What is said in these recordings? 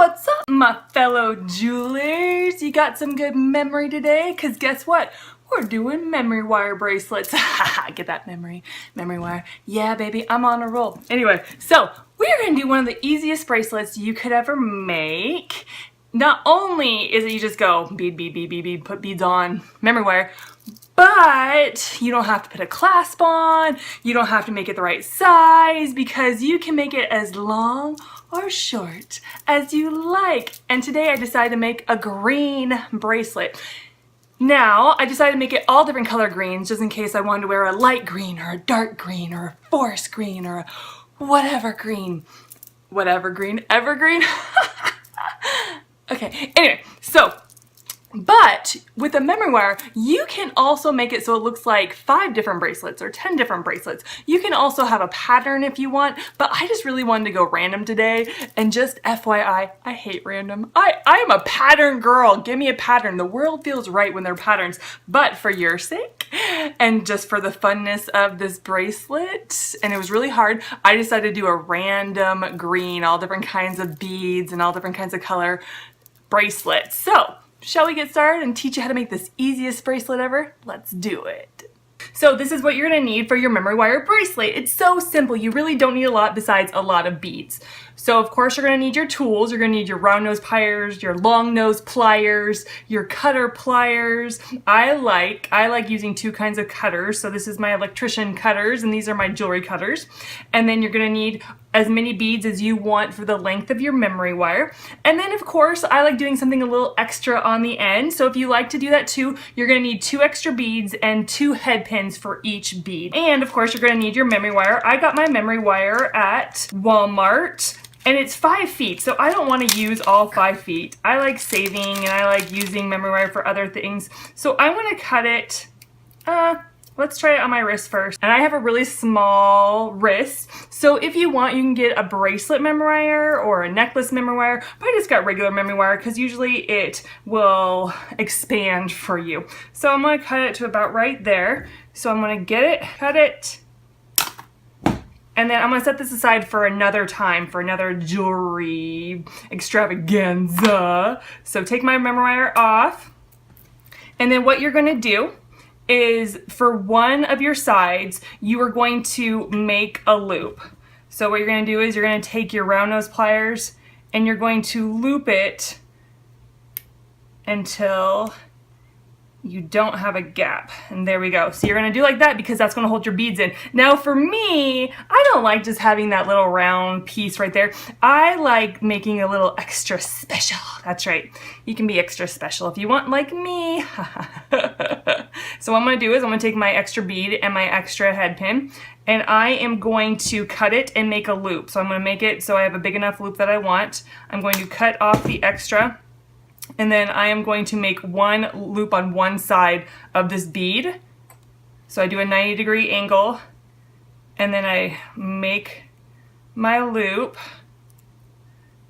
What's up, my fellow jewelers? You got some good memory today? Because guess what? We're doing memory wire bracelets. Get that memory wire. Yeah, baby, I'm on a roll. Anyway, so we're going to do one of the easiest bracelets you could ever make. Not only is it you just go bead, bead, bead, bead, bead, put beads on memory wire, but you don't have to put a clasp on, you don't have to make it the right size, because you can make it as long or short as you like. And today I decided to make a green bracelet. Now, I decided to make it all different color greens just in case I wanted to wear a light green or a dark green or a forest green or a whatever green. Whatever green, evergreen? Okay, anyway, so, but with a memory wire, you can also make it so it looks like 5 different bracelets or 10 different bracelets. You can also have a pattern if you want, but I just really wanted to go random today. And just FYI, I hate random. I am a pattern girl. Give me a pattern. The world feels right when they're patterns. But for your sake, and just for the funness of this bracelet, and it was really hard, I decided to do a random green, all different kinds of beads and all different kinds of color bracelets. So, shall we get started and teach you how to make this easiest bracelet ever? Let's do it. So this is what you're gonna need for your memory wire bracelet. It's so simple. You really don't need a lot besides a lot of beads. So of course you're gonna need your tools. You're gonna need your round nose pliers, your long nose pliers, your cutter pliers. I like using 2 kinds of cutters. So this is my electrician cutters and these are my jewelry cutters. And then you're gonna need as many beads as you want for the length of your memory wire. And then of course, I like doing something a little extra on the end. So if you like to do that too, you're gonna need 2 extra beads and 2 head pins for each bead. And of course, you're gonna need your memory wire. I got my memory wire at Walmart and it's 5 feet. So I don't wanna use all 5 feet. I like saving and I like using memory wire for other things. So I'm gonna cut it, let's try it on my wrist first. And I have a really small wrist. So if you want, you can get a bracelet memory wire or a necklace memory wire. But I just got regular memory wire because usually it will expand for you. So I'm gonna cut it to about right there. So I'm gonna get it, cut it, and then I'm gonna set this aside for another time, for another jewelry extravaganza. So take my memory wire off. And then what you're gonna do is for one of your sides, you are going to make a loop. So what you're going to do is you're going to take your round nose pliers and you're going to loop it until you don't have a gap. And there we go. So you're going to do like that because that's going to hold your beads in. Now for me, I don't like just having that little round piece right there. I like making a little extra special. That's right. You can be extra special if you want, like me. So what I'm going to do is I'm going to take my extra bead and my extra head pin and I am going to cut it and make a loop. So I'm going to make it so I have a big enough loop that I want. I'm going to cut off the extra and then I am going to make one loop on one side of this bead. So I do a 90-degree angle and then I make my loop.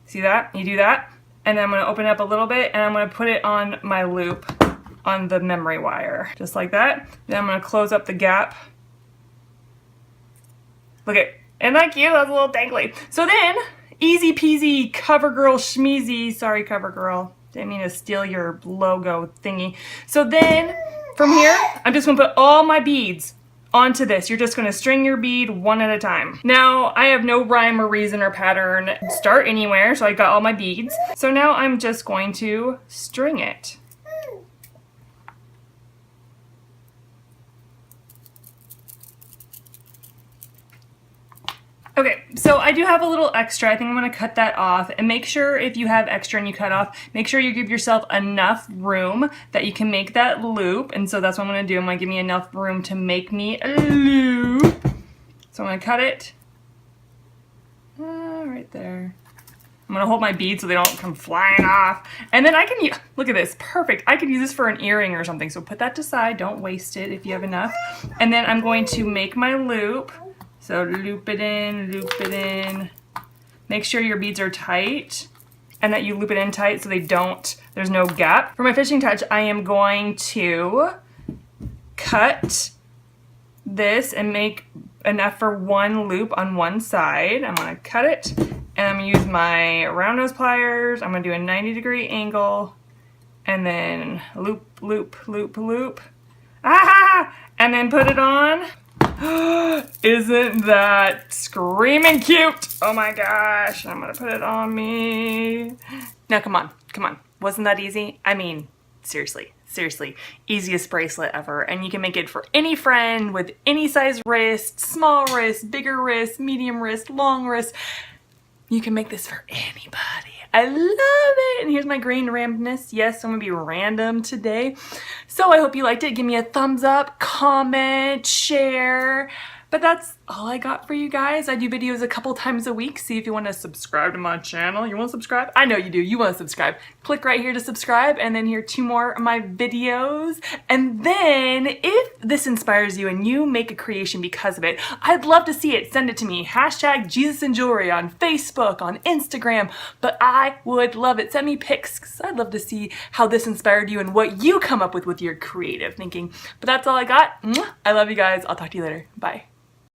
See that? You do that? And then I'm going to open it up a little bit and I'm going to put it on my loop on the memory wire. Just like that. Then I'm going to close up the gap. Look at, isn't that cute? That's a little dangly. So then, easy peasy, CoverGirl schmeezy. Sorry, CoverGirl. Didn't mean to steal your logo thingy. So then, from here, I'm just going to put all my beads onto this. You're just going to string your bead one at a time. Now, I have no rhyme or reason or pattern start anywhere, so I got all my beads. So now I'm just going to string it. Okay, so I do have a little extra. I think I'm going to cut that off. And make sure if you have extra and you cut off, make sure you give yourself enough room that you can make that loop. And so that's what I'm going to do. I'm going to give me enough room to make me a loop. So I'm going to cut it right there. I'm going to hold my beads so they don't come flying off. And then I can use, look at this, perfect. I could use this for an earring or something. So put that to side. Don't waste it if you have enough. And then I'm going to make my loop. So loop it in, loop it in. Make sure your beads are tight and that you loop it in tight so they don't, there's no gap. For my finishing touch, I am going to cut this and make enough for one loop on one side. I'm gonna cut it And I'm gonna use my round nose pliers. I'm gonna do a 90-degree angle and then loop, loop, loop, loop. Ah! And then put it on. Isn't that screaming cute? Oh my gosh, I'm gonna put it on me. Now come on, come on. Wasn't that easy? I mean, seriously, seriously, easiest bracelet ever. And you can make it for any friend with any size wrist, small wrist, bigger wrist, medium wrist, long wrist. You can make this for anybody. I love it. And here's my green randomness. Yes, I'm gonna be random today. So I hope you liked it. Give me a thumbs up, comment, share. But that's all I got for you guys. I do videos a couple times a week. See if you want to subscribe to my channel. You want to subscribe? I know you do. You want to subscribe. Click right here to subscribe, and then here 2 more of my videos. And then if this inspires you and you make a creation because of it, I'd love to see it. Send it to me. Hashtag Jesus and Jewelry on Facebook, on Instagram. But I would love it. Send me pics because I'd love to see how this inspired you and what you come up with your creative thinking. But that's all I got. I love you guys. I'll talk to you later. Bye.